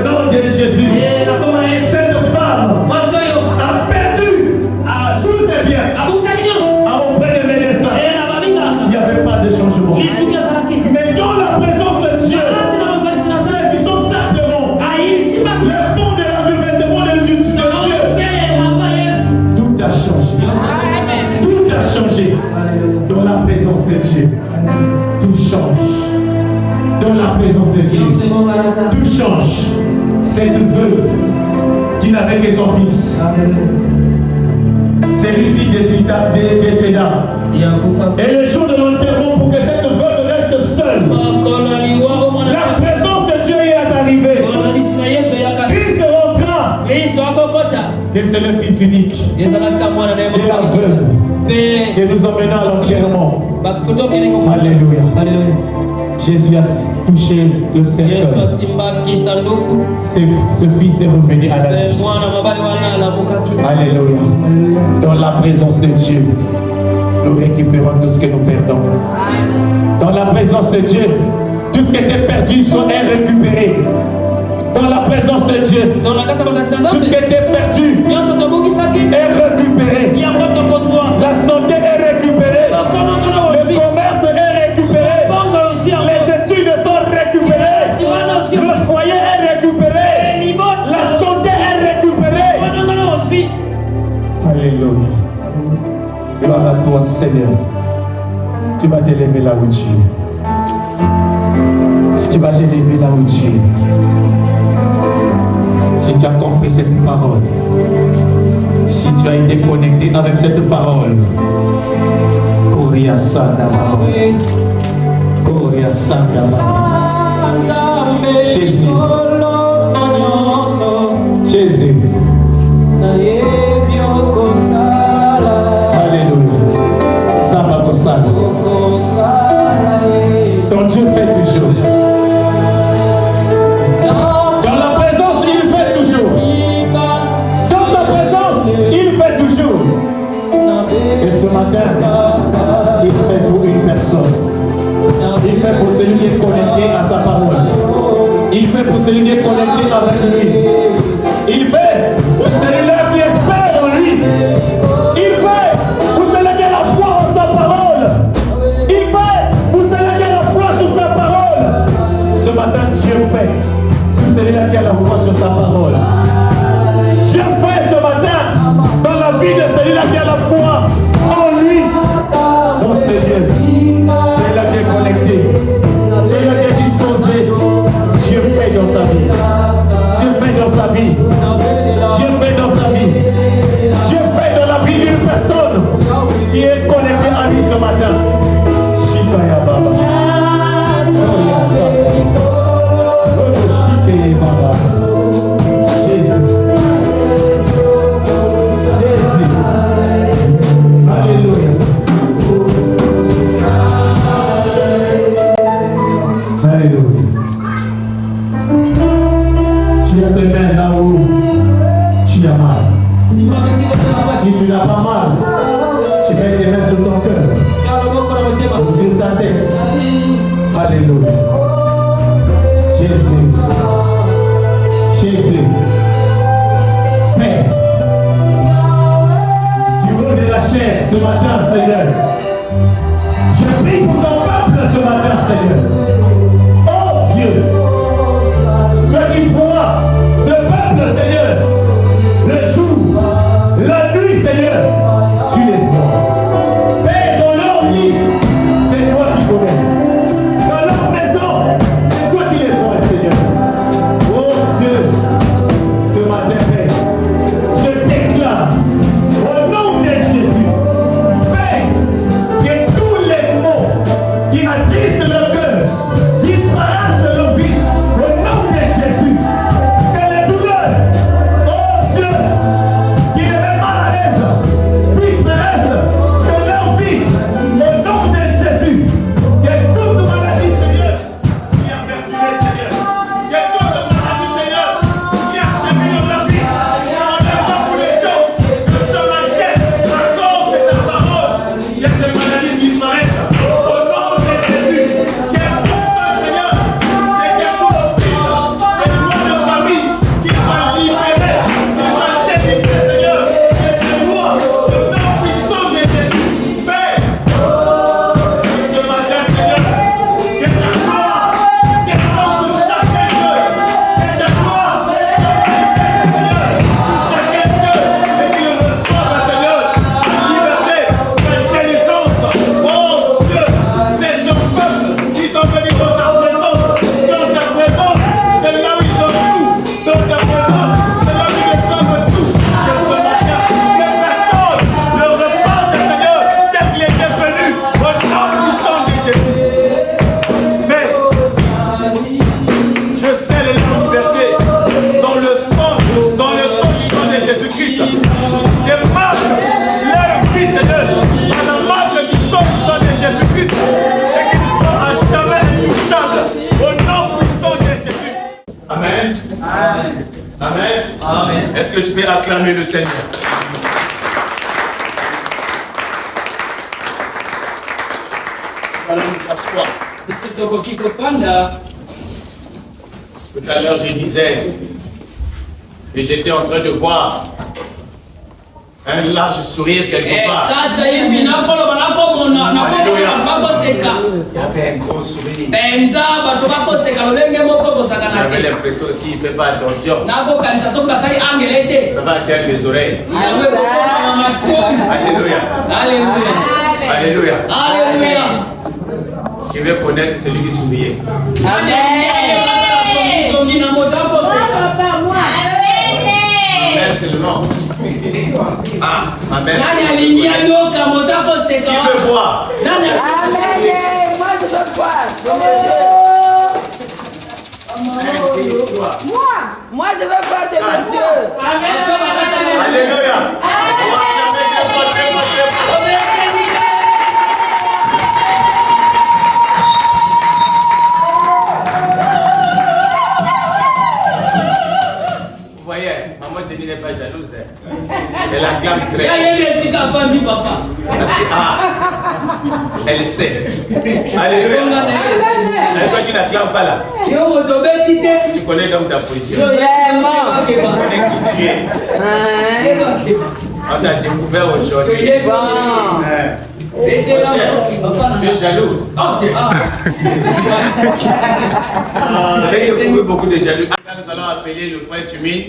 nom de Jésus. Cette femme a perdu tous ses biens. Auprès de médecins. Il n'y avait pas de changement. Mais dans la présence de Dieu, saisissons simplement le bon de la nouvelle, le bon de Dieu. Tout a changé. Tout a changé. Dans la présence de Dieu. Tout change. Dans la présence de Dieu. Tout change. Cette veuve qui n'avait que son fils. Celui-ci décéda. Et le jour de l'enterrement, pour que cette veuve reste seule, la présence de Dieu est arrivée. Christ rentra. Et c'est le Fils unique. Et la veuve que nous emmenons à l'enterrement. Alléluia. Jésus a touché le cercueil. Ce fils est revenu à la vie. Alléluia. Dans la présence de Dieu, nous récupérons tout ce que nous perdons. Dans la présence de Dieu, tout ce qui était perdu est récupéré. Dans la présence de Dieu, tout ce qui était perdu est récupéré. La santé est récupérée. Le commerce est récupéré. Les études sont récupérées. Le foyer est récupéré. La santé est récupérée. Alléluia. Gloire à toi, Seigneur. Tu vas te lever là où tu es. Tu vas te lever là où tu es. Si tu as compris cette parole, si tu as été connecté avec cette parole, Koria Sadama, Koria Sadama, Jésus, Jésus, Alléluia, Zabakosana, ton Dieu fait toujours. Ce matin, il fait pour une personne. Il fait pour celui qui est connecté à sa parole. Il fait pour celui qui est connecté avec lui. Il fait pour celui-là qui espère en lui. Il fait pour celui qui a la foi en sa parole. Il fait pour celui qui a la foi sur sa parole. Ce matin, Dieu fait sur celui-là qui a la foi sur sa parole. Dieu fait ce matin dans la vie de celui-là qui a la foi en lui, dans ce lieu. Celui-là qui est connecté, celui-là qui est disposé. Dieu fait dans ta vie. Dieu fait dans ta matin. Alléluia. Jésus. Jésus. Père, du haut de la chair ce matin, Seigneur, je prie pour ton peuple ce matin, Seigneur. Oh Dieu, que tu pourras, ce peuple, Seigneur, le jour, la nuit, Seigneur, tu les vois. Père, dans leur lit, c'est toi qui connais. Dans leur maison, c'est toi qui les vois, Seigneur. Oh Dieu, ce matin, Père, je déclare au nom de Jésus, Père, que tous les mots qui attristent leur cœur disparaissent de leur vie. Au nom de Jésus, que les douleurs, oh Dieu, qui les met mal à l'aise, disparaissent de leur vie. Au nom de Jésus, que toute maladie, Seigneur, qui a perturbé, Seigneur, que toute maladie, Seigneur, qui a sévi dans leur vie, on leur va pour les dos, que ce matin, à cause de ta parole, que ces maladies disparaissent. Au nom de Jésus, que tous ceux, Seigneur, qui sont sous l'emprise des lois de famille, qui soient libérés, qui soient délivrés, Seigneur, de ces lois, au nom puissant de Jésus. Père, ce matin, Seigneur, que ta gloire descende sur chacun d'eux, que ta gloire se manifeste, Seigneur, sur chacun d'eux, et qu'ils reçoivent, Seigneur, la liberté, la délivrance. Oh Dieu, c'est ton peuple qui sont venus dans ta présence. Dans ta présence, c'est là où ils ont tout. Dans ta présence, c'est là où ils reçoivent tout. Que ce matin, les personnes leur repartent, Seigneur, tel qu'il était venu, au nom puissant de Jésus. Mais je scelle leur liberté dans le sang du sang de Jésus-Christ. Je marque leur vie, Seigneur, dans la marque du sang de Jésus-Christ, et qu'ils soient à jamais intouchables au nom puissant de Jésus. Amen. Amen. Amen. Amen. Est-ce que tu peux acclamer le Seigneur? Voilà, nous t'asseoir. Tout à l'heure, je disais que j'étais en train de voir un large sourire quelque part. Il y avait un gros sourire. J'avais l'impression s'il ne fait pas attention, ça va atteindre les oreilles. Alléluia. Alléluia. Alléluia. Alléluia. Qui veut connaître celui qui souriait? Amen. Amen seulement. Ah, amen. Qui veut voir? Moi, je veux voir de mes yeux. Alléluia. Vous voyez, maman Jenny n'est pas jalouse. Elle acclame très. Elle sait. Alléluia. Elle toi qui n'acclame pas là. Tu connais donc ta position. Vraiment. Tu connais qui tu es. On t'a découvert aujourd'hui. Bon. Tu es jaloux. Vous avez découvert beaucoup de jaloux. Nous allons appeler le frère Tumine.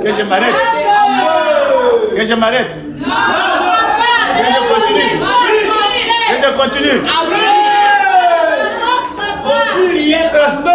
Que je m'arrête. Que je continue. continue. Amen. Au pluriel, amen.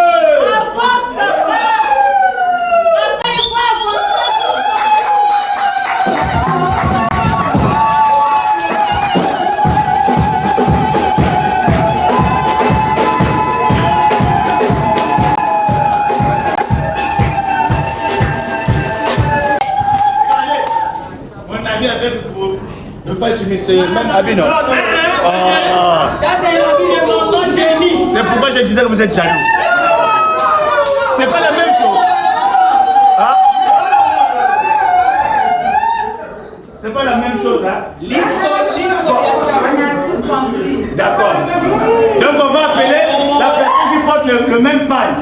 Le fait du c'est le même habit, non? Ça, c'est l'habit de mon nom Jenny. C'est pourquoi je disais que vous êtes jaloux. C'est pas la même chose. Hein? C'est pas la même chose, hein? D'accord. Donc on va appeler la personne qui porte le même pagne.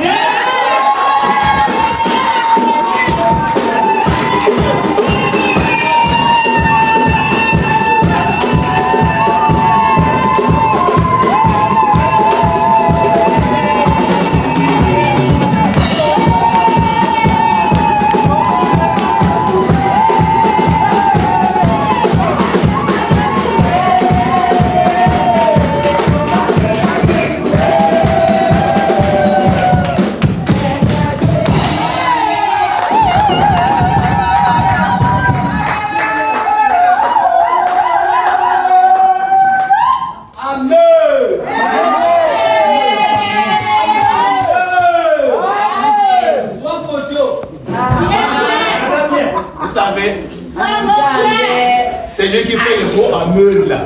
C'est lui qui fait le mot à meule là.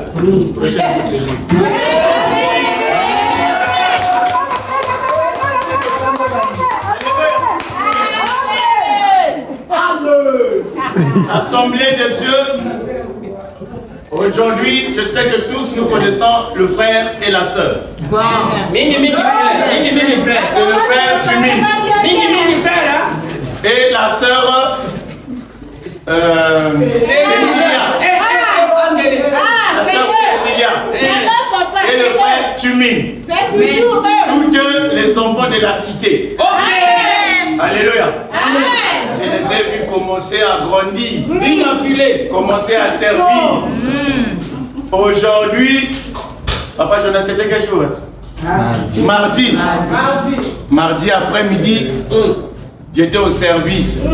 C'est lui. Assemblée de Dieu. Aujourd'hui, je sais que tous nous connaissons le frère et la sœur. C'est le frère Tumi. Et la sœur Cécilia. La sœur Cécilia. Et le frère Tumi. Tous deux les enfants de la cité. Alléluia. Je les ai vus commencer à grandir. Commencer à servir. Aujourd'hui, Papa Jonas, c'était quel jour? Mardi. Mardi après-midi, j'étais au service.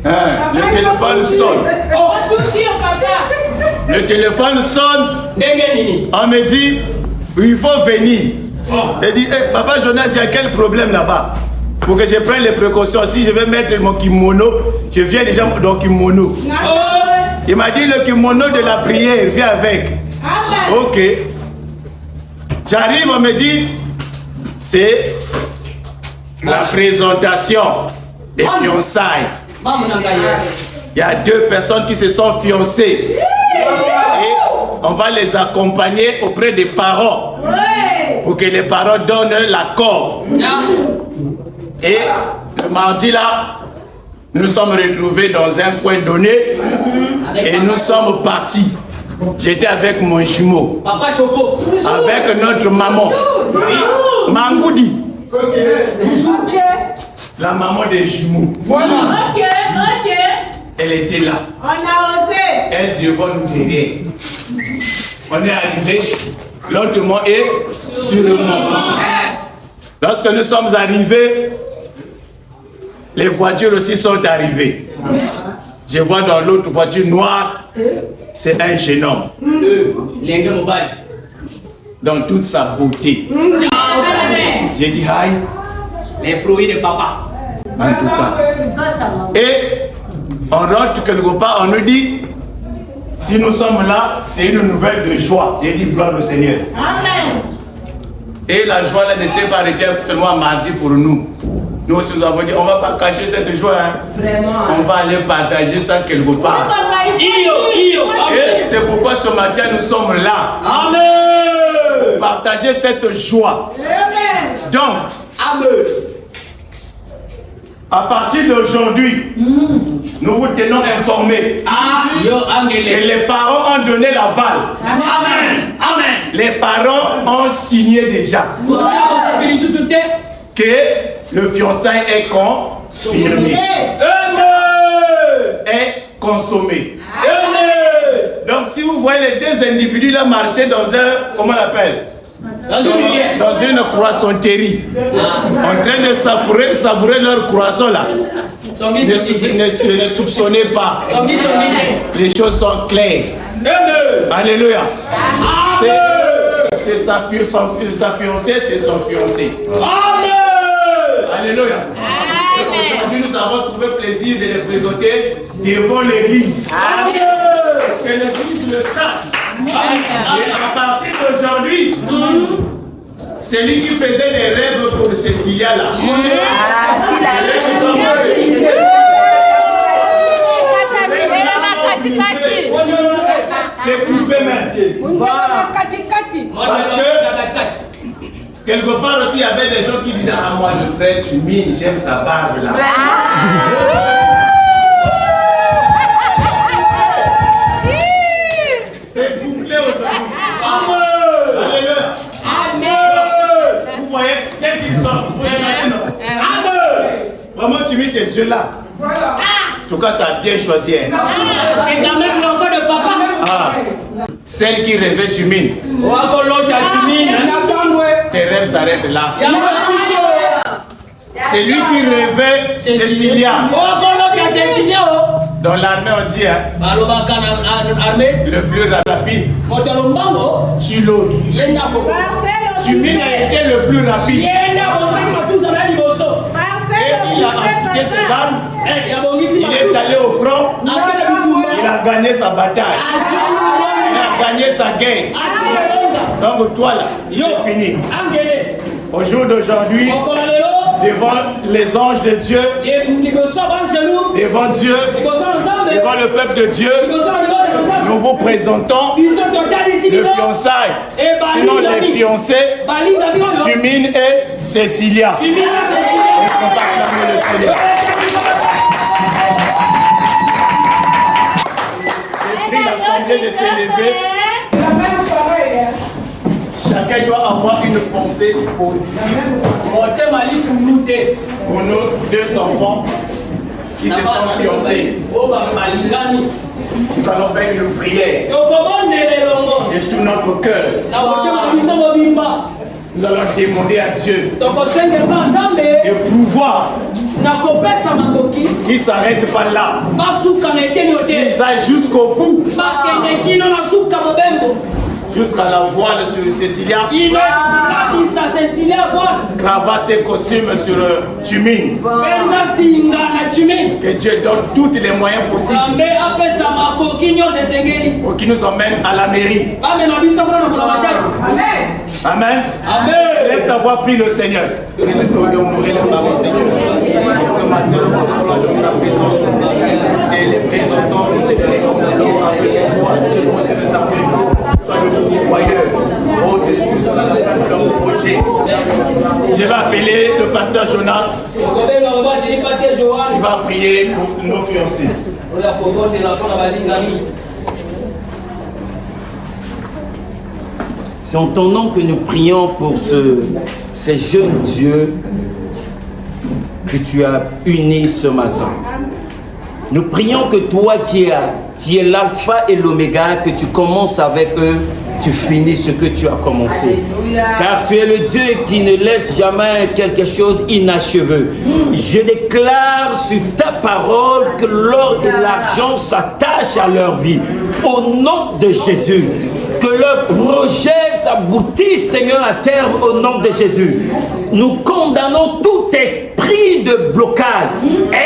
Le téléphone sonne. Le téléphone sonne. On me dit, il faut venir. Je dis, hey, Papa Jonas, il y a quel problème là-bas? Pour que je prenne les précautions. Si je vais mettre mon kimono, je viens déjà dans le kimono. Il m'a dit le kimono de la prière, viens avec. Ok. J'arrive, on me dit, c'est la présentation des fiançailles. Il y a deux personnes qui se sont fiancées. Et on va les accompagner auprès des parents. Pour que les parents donnent l'accord. Et le mardi là, nous nous sommes retrouvés dans un coin donné et nous sommes partis. J'étais avec mon jumeau, avec notre maman, Mangoudi, la maman des jumeaux. Voilà. Ok. Elle était là. On a osé. Elle devait nous aider. On est arrivé, l'autre mot est sur le mont. Lorsque nous sommes arrivés, les voitures aussi sont arrivées. Je vois dans l'autre voiture noire, c'est un jeune homme. Dans toute sa beauté. J'ai dit, aïe. Les fruits de papa. En tout cas. Et on rentre quelque part, on nous dit, si nous sommes là, c'est une nouvelle de joie. J'ai dit, gloire au Seigneur. Amen. Et la joie là, ne s'est pas arrêtée seulement mardi pour nous. Nous aussi nous avons dit, on ne va pas cacher cette joie. Hein. Vraiment. On va aller partager ça quelque part. Et c'est pourquoi ce matin nous sommes là. Amen. Pour partager cette joie. Amen. Donc, Amen. À partir d'aujourd'hui, nous vous tenons informés que les parents ont donné l'aval. Amen. Amen. Les parents ont signé déjà que le fiançailles est confirmé, est consommé. Donc si vous voyez les deux individus là marcher dans un, comment on l'appelle? Dans une croissanterie, en train de savourer leur croissant là. Ne soupçonnez pas. Les choses sont claires. Alléluia. C'est sa fiancée, c'est son fiancé. Alléluia. Aujourd'hui, nous avons trouvé plaisir de les présenter devant l'église. Que l'église le sache. Et à partir d'aujourd'hui, c'est lui qui faisait des rêves pour Cécilia là. C'est coupé maintenant. Parce que quelque part aussi il y avait des gens qui disaient ah moi le frère Tchumine, j'aime sa barbe là. C'est couplé aujourd'hui. Alléluia. Amen. Vous voyez, quel qu'ils sont. Vraiment Tchumine, tes yeux là. En tout cas, ça a bien choisi. C'est quand même l'enfant de papa. Ah. Celle qui rêvait Tchumine. Tes rêves s'arrêtent là. C'est lui qui rêvait Cécilia. Dans l'armée on dit hein, le plus rapide. Tu l'autre. Tchumine a été le plus rapide. Et il a appliqué ses armes. Il est allé au front. Il a gagné sa bataille. Il a gagné sa guerre. Donc toi là, c'est fini. Au jour d'aujourd'hui, devant les anges de Dieu, devant Dieu, devant le peuple de Dieu, nous vous présentons le fiançailles. Sinon les fiancés, Tchumine et Cécilia. Est-ce qu'on va acclamer le Seigneur? J'ai pris l'assemblée de s'élever. Chacun doit avoir une pensée positive pour nos deux enfants qui se sont fiancés. Nous allons faire une prière de tout notre cœur. Nous allons demander à Dieu de pouvoir qu'il ne s'arrête pas là, qu'il aille jusqu'au bout. Jusqu'à la voile sur Cécilia, cravate et costume sur Tchumine. Que Dieu donne tous les moyens possibles pour qu'il nous emmène à la mairie. Amen. Amen. Lève ta voix, prie le Seigneur. Ce matin, nous avons la présence et les présentants de je vais appeler le pasteur Jonas. Il va prier pour nos fiancés. C'est en ton nom que nous prions pour ces jeunes dieux que tu as unis ce matin. Nous prions que toi qui es l'alpha et l'oméga, que tu commences avec eux, tu finis ce que tu as commencé. Alléluia. Car tu es le Dieu qui ne laisse jamais quelque chose inachevé. Je déclare sur ta parole que l'or et l'argent s'attachent à leur vie. Au nom de Jésus. Que leur projet s'aboutisse, Seigneur, à terme, au nom de Jésus. Nous condamnons tout esprit de blocage,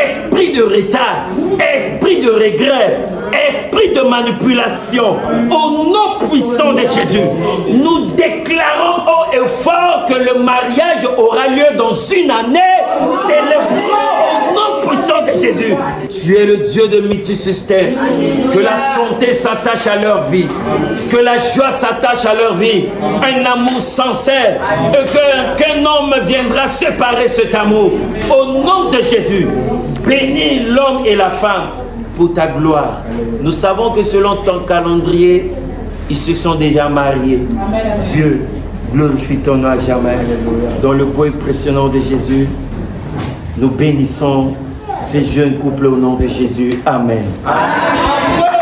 esprit de retard, esprit de regret, esprit de manipulation. Au nom puissant de Jésus, nous déclarons haut et fort que le mariage aura lieu dans une année. Célébrons au nom puissant de Jésus. Tu es le Dieu de multisystème. Que la santé s'attache à leur vie, que la joie s'attache à leur vie, un amour sincère, et qu'un homme viendra séparer cet amour. Au nom de Jésus, bénis l'homme et la femme pour ta gloire. Nous savons que selon ton calendrier, ils se sont déjà mariés. Dieu, glorifie ton nom à jamais. Dans le beau et précieux nom de Jésus, nous bénissons ces jeunes couples au nom de Jésus. Amen. Amen.